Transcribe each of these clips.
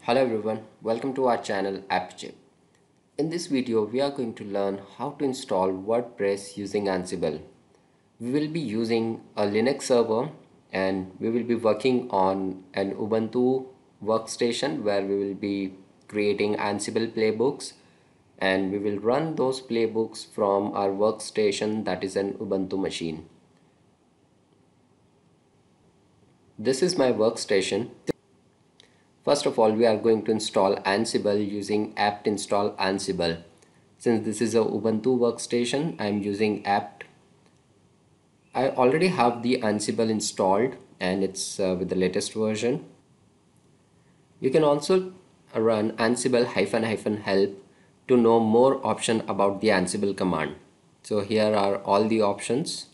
Hello everyone, welcome to our channel AppChip. In this video, we are going to learn how to install WordPress using Ansible. We will be using a Linux server and we will be working on an Ubuntu workstation where we will be creating Ansible playbooks and we will run those playbooks from our workstation, that is an Ubuntu machine. This is my workstation. First of all, we are going to install Ansible using apt install Ansible. Since this is a Ubuntu workstation, I am using apt. I already have the Ansible installed and it's with the latest version. You can also run Ansible --help to know more option about the Ansible command. So here are all the options.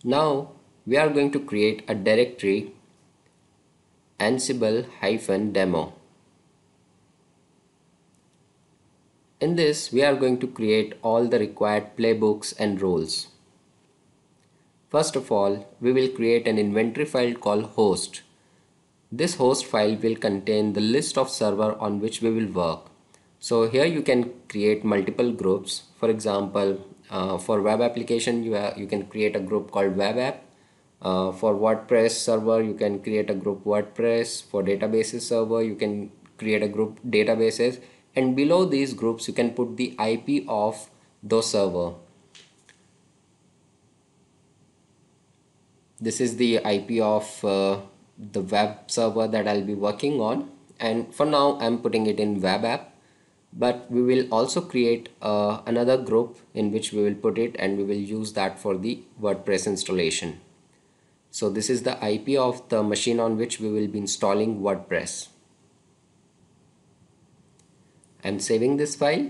Now we are going to create a directory Ansible-demo. In this, we are going to create all the required playbooks and roles. First of all, we will create an inventory file called host. This host file will contain the list of server on which we will work. So here you can create multiple groups. For example, for web application, you can create a group called web app. For WordPress server, you can create a group WordPress. For databases server, you can create a group databases. And below these groups, you can put the IP of those server. This is the IP of the web server that I'll be working on. And for now, I'm putting it in web app. But we will also create another group in which we will put it, and we will use that for the WordPress installation. So this is the IP of the machine on which we will be installing WordPress. I'm saving this file.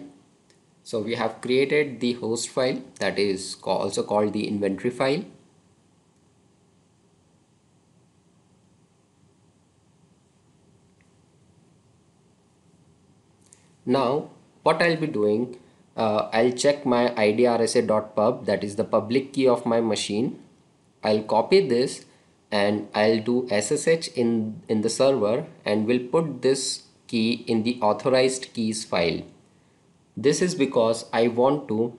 So we have created the host file, that is also called the inventory file. Now what I'll be doing, I'll check my idrsa.pub, that is the public key of my machine. I'll copy this and I'll do SSH in the server, and we'll put this key in the authorized keys file. This is because I want to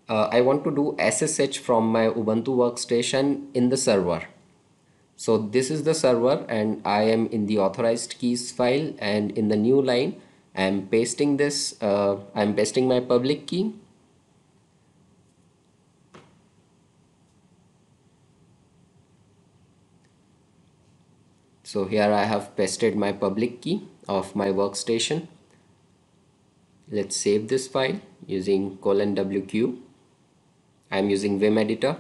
do SSH from my Ubuntu workstation in the server. So this is the server and I am in the authorized keys file, and in the new line I'm pasting this, I'm pasting my public key. So here I have pasted my public key of my workstation. Let's save this file using :wq. I'm using Vim editor.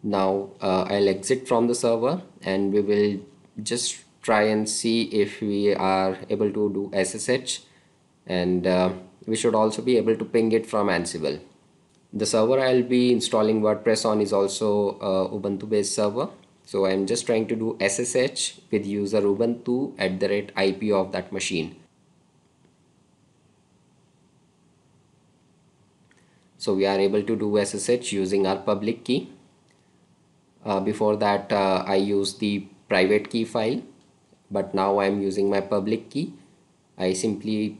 Now I'll exit from the server and we will just try and see if we are able to do SSH, and we should also be able to ping it from Ansible. The server I'll be installing WordPress on is also Ubuntu based server. So I'm just trying to do SSH with user Ubuntu @IP of that machine. So we are able to do SSH using our public key. Before that I used the private key file, but now I'm using my public key. I simply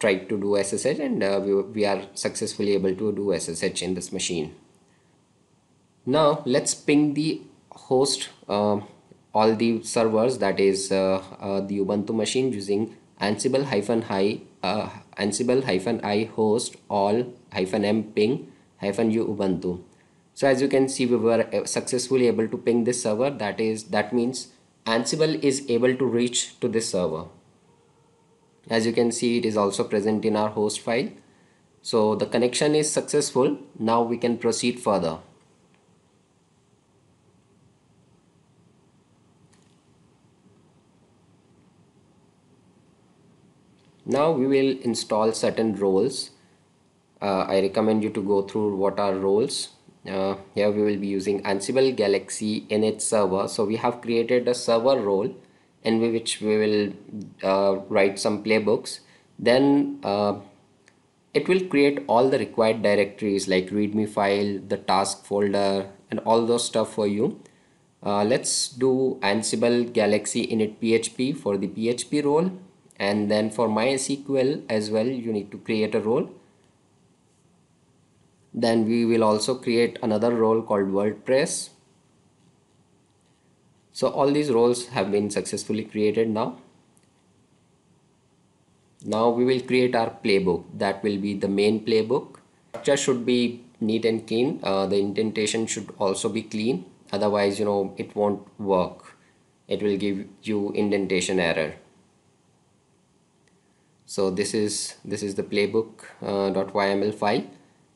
tried to do SSH, and we are successfully able to do SSH in this machine. Now let's ping the host, all the servers, that is the Ubuntu machine, using Ansible-i host all -m ping -u Ubuntu. So as you can see, we were successfully able to ping this server. That means Ansible is able to reach to this server. As you can see, it is also present in our host file. So the connection is successful. Now we can proceed further. Now we will install certain roles. I recommend you to go through what are roles. Here we will be using Ansible Galaxy init server. So we have created a server role in which we will write some playbooks. Then it will create all the required directories like readme file, the task folder, and all those stuff for you. Let's do Ansible Galaxy init PHP for the PHP role, and then for MySQL as well you need to create a role. Then we will also create another role called WordPress. So all these roles have been successfully created now. Now we will create our playbook. That will be the main playbook. Structure should be neat and clean. The indentation should also be clean. Otherwise, it won't work. It will give you indentation error. So this is the playbook .yml file,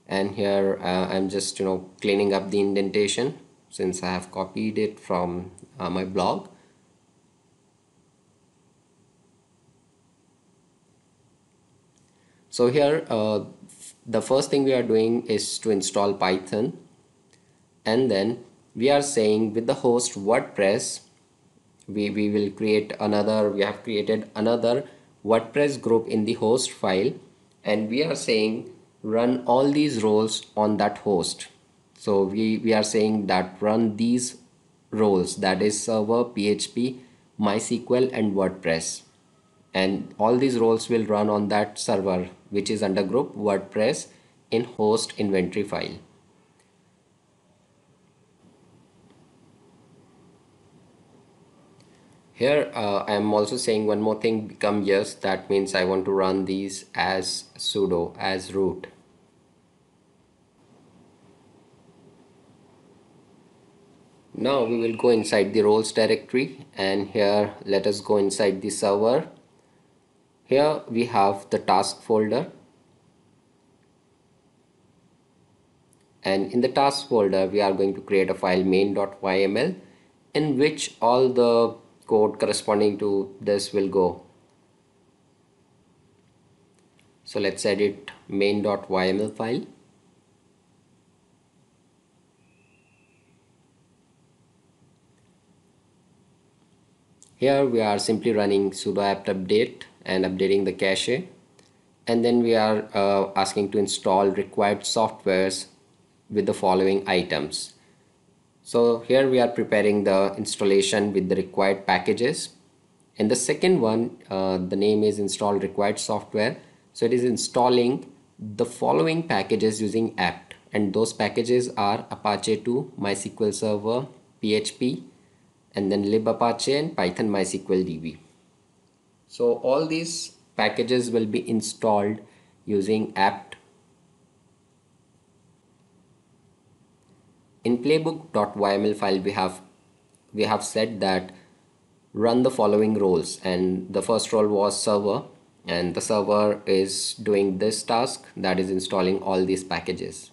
and here I'm just cleaning up the indentation since I have copied it from my blog. So here the first thing we are doing is to install Python, and then we are saying with the host WordPress we will create another, we have created another WordPress group in the host file, and we are saying run all these roles on that host. So we are saying that run these roles, that is server, PHP, MySQL and WordPress, and all these roles will run on that server which is under group WordPress in host inventory file. Here I am also saying one more thing, become yes, that means I want to run these as sudo, as root. Now we will go inside the roles directory, and here let us go inside the server. Here we have the task folder, and in the task folder we are going to create a file main.yml in which all the code corresponding to this will go. So let's edit main.yml file. Here we are simply running sudo apt update and updating the cache, and then we are asking to install required softwares with the following items. So here we are preparing the installation with the required packages. In the second one, the name is install required software. So it is installing the following packages using apt, and those packages are Apache 2, MySQL Server, PHP, and then libapache and Python MySQL DB. So all these packages will be installed using apt. In playbook.yml file we have said that run the following roles, and the first role was server, and the server is doing this task, that is installing all these packages.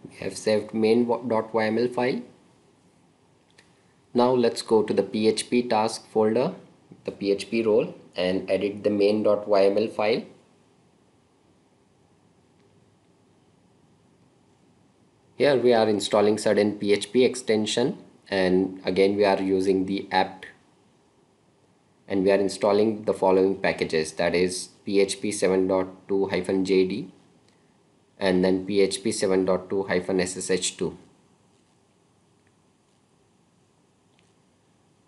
We have saved main.yml file. Now let's go to the PHP task folder, the PHP role, and edit the main.yml file. Here we are installing certain PHP extension, and again we are using the apt, and we are installing the following packages, that is PHP 7.2-jd and then PHP 7.2-ssh2.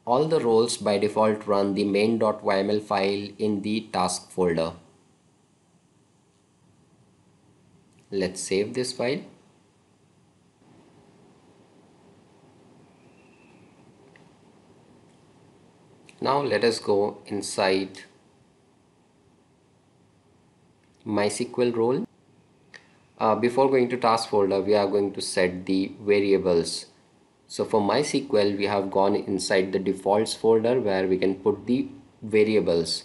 All the roles by default run the main.yml file in the task folder. Let's save this file. Now let us go inside MySQL role. Before going to task folder, we are going to set the variables. So for MySQL, we have gone inside the defaults folder where we can put the variables.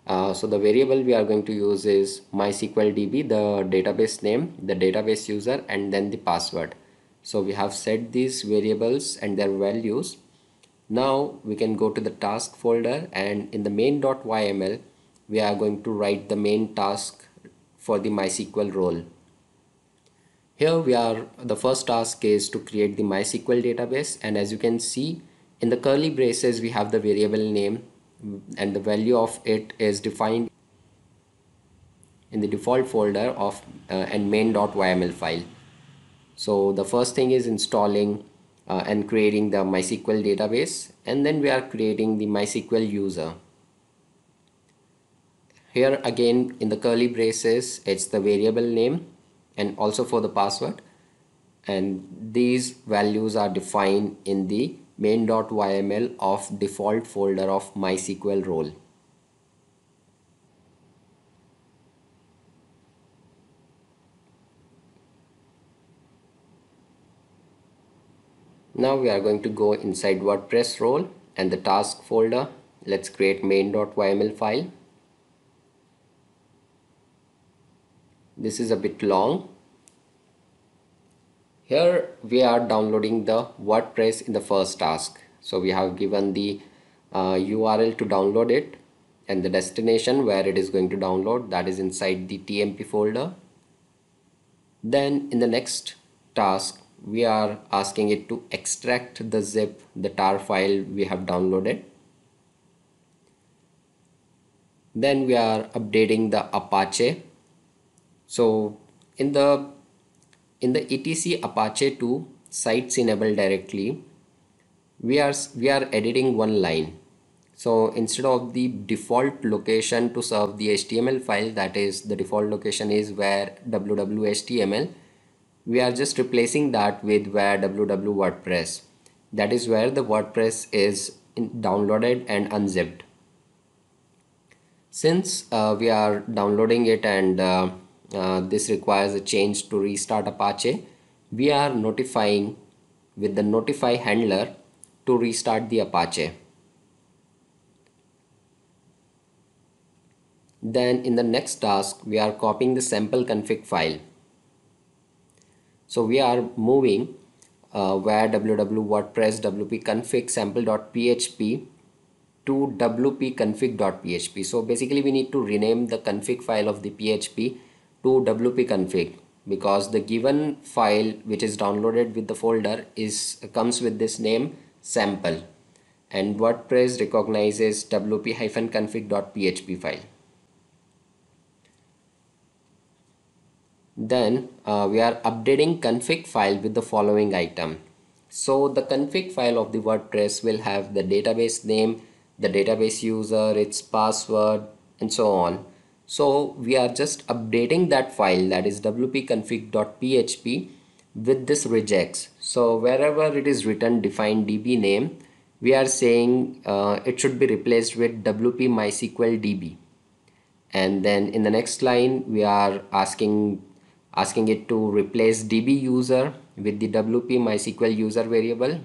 So the variable we are going to use is MySQL-DB, the database name, the database user, and then the password. So we have set these variables and their values. Now we can go to the task folder, and in the main.yml we are going to write the main task for the MySQL role. Here the first task is to create the MySQL database, and as you can see in the curly braces we have the variable name, and the value of it is defined in the default folder of and main.yml file. So the first thing is installing and creating the MySQL database, and then we are creating the MySQL user. Here again in the curly braces it's the variable name and also for the password, and these values are defined in the main.yml of default folder of MySQL role. Now we are going to go inside WordPress role and the task folder. Let's create main.yml file. This is a bit long. Here we are downloading the WordPress in the first task. So we have given the URL to download it and the destination where it is going to download, that is inside the TMP folder. Then in the next task we are asking it to extract the zip, the tar file we have downloaded. Then we are updating the Apache. So in the etc Apache 2 sites enable directly, we are editing one line. So instead of the default location to serve the HTML file, that is the default location is where www.html, we are just replacing that with where www WordPress, that is where the WordPress is downloaded and unzipped. Since we are downloading it and this requires a change to restart Apache, we are notifying with the notify handler to restart the Apache. Then in the next task we are copying the sample config file. So we are moving where www WordPress wp config sample.php to wp-config.php. So basically we need to rename the config file of the PHP to wp-config, because the given file which is downloaded with the folder comes with this name sample, and WordPress recognizes wp-config.php file. Then we are updating config file with the following item. So the config file of the WordPress will have the database name, the database user, its password, and so on. So we are just updating that file, that is wp-config.php, with this regex. So wherever it is written define db name, we are saying it should be replaced with wp mysql db. And then in the next line we are asking it to replace db user with the wp mysql user variable.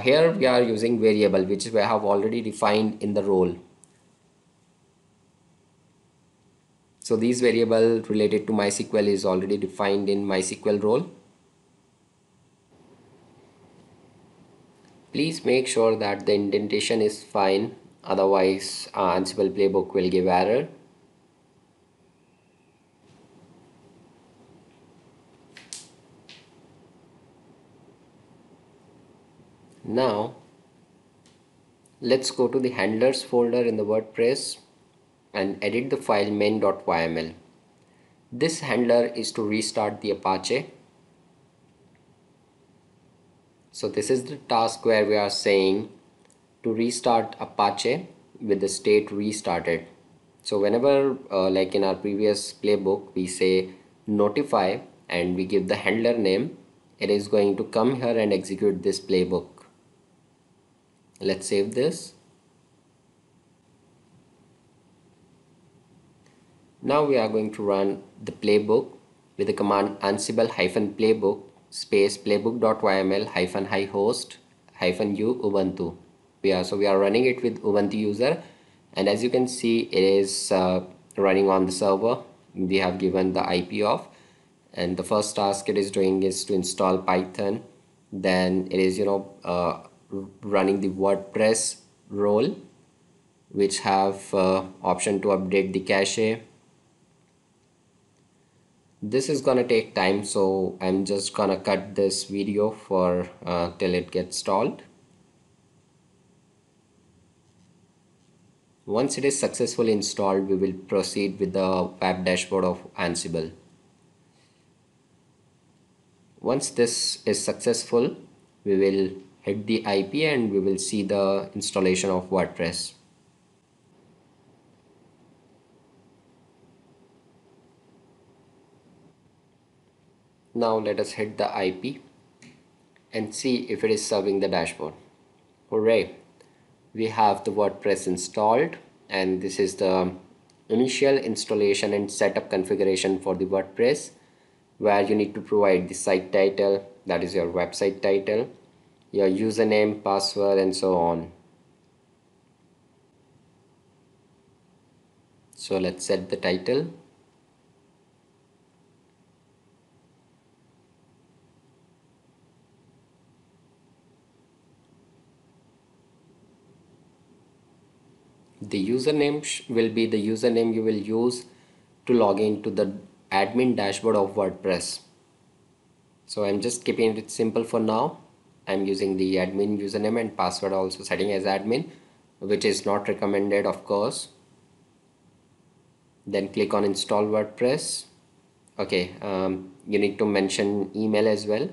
Here we are using variable which we have already defined in the role. So these variable related to MySQL is already defined in MySQL role. Please make sure that the indentation is fine, otherwise Ansible playbook will give error. Now let's go to the handlers folder in the WordPress and edit the file main.yml. This handler is to restart the Apache. So this is the task where we are saying to restart Apache with the state restarted. So whenever like in our previous playbook we say notify and we give the handler name, it is going to come here and execute this playbook. Let's save this. Now we are going to run the playbook with the command ansible-playbook space playbook.yml -hi host -u ubuntu. So we are running it with Ubuntu user, and as you can see it is running on the server. We have given the IP of, and the first task it is doing is to install Python. Then it is running the WordPress role, which have option to update the cache. This is gonna take time, so I'm just gonna cut this video for till it gets installed. Once it is successfully installed, we will proceed with the web dashboard of Ansible. Once this is successful, we will hit the IP and we will see the installation of WordPress. Now let us hit the IP and see if it is serving the dashboard. Hooray! We have the WordPress installed, and this is the initial installation and setup configuration for the WordPress, where you need to provide the site title, that is your website title, your username, password, and so on. So let's set the title. The username will be the username you will use to log into the admin dashboard of WordPress. So I'm just keeping it simple for now. I'm using the admin username and password, also setting as admin, which is not recommended, of course. Then click on install WordPress. Okay, you need to mention email as well.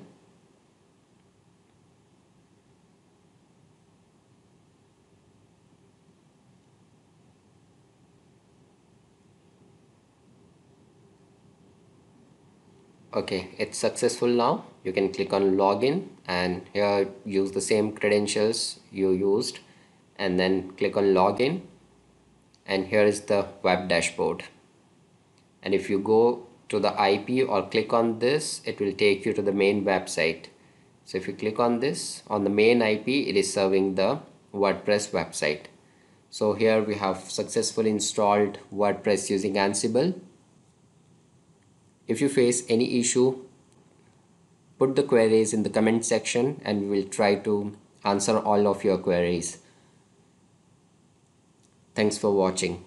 Okay, it's successful now. You can click on login and here use the same credentials you used and then click on login, and here is the web dashboard. And if you go to the IP or click on this, it will take you to the main website. So if you click on this, on the main IP, it is serving the WordPress website. So here we have successfully installed WordPress using Ansible. If you face any issue, put the queries in the comment section and we will try to answer all of your queries. Thanks for watching.